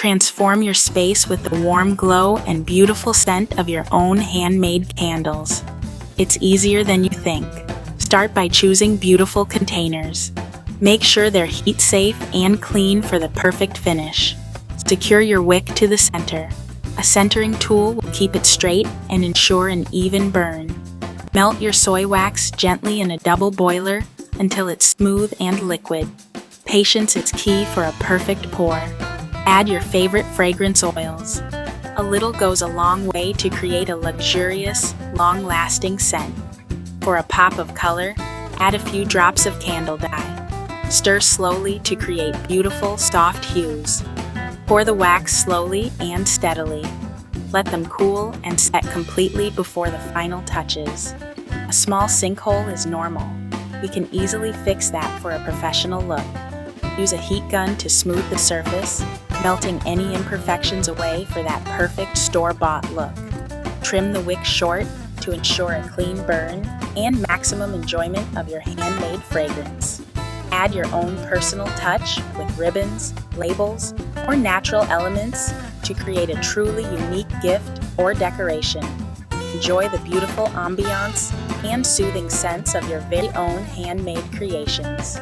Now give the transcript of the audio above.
Transform your space with the warm glow and beautiful scent of your own handmade candles. It's easier than you think. Start by choosing beautiful containers. Make sure they're heat safe and clean for the perfect finish. Secure your wick to the center. A centering tool will keep it straight and ensure an even burn. Melt your soy wax gently in a double boiler until it's smooth and liquid. Patience is key for a perfect pour. Add your favorite fragrance oils. A little goes a long way to create a luxurious, long-lasting scent. For a pop of color, add a few drops of candle dye. Stir slowly to create beautiful, soft hues. Pour the wax slowly and steadily. Let them cool and set completely before the final touches. A small sinkhole is normal. We can easily fix that for a professional look. Use a heat gun to smooth the surface, melting any imperfections away for that perfect store-bought look. Trim the wick short to ensure a clean burn and maximum enjoyment of your handmade fragrance. Add your own personal touch with ribbons, labels, or natural elements to create a truly unique gift or decoration. Enjoy the beautiful ambiance and soothing scents of your very own handmade creations.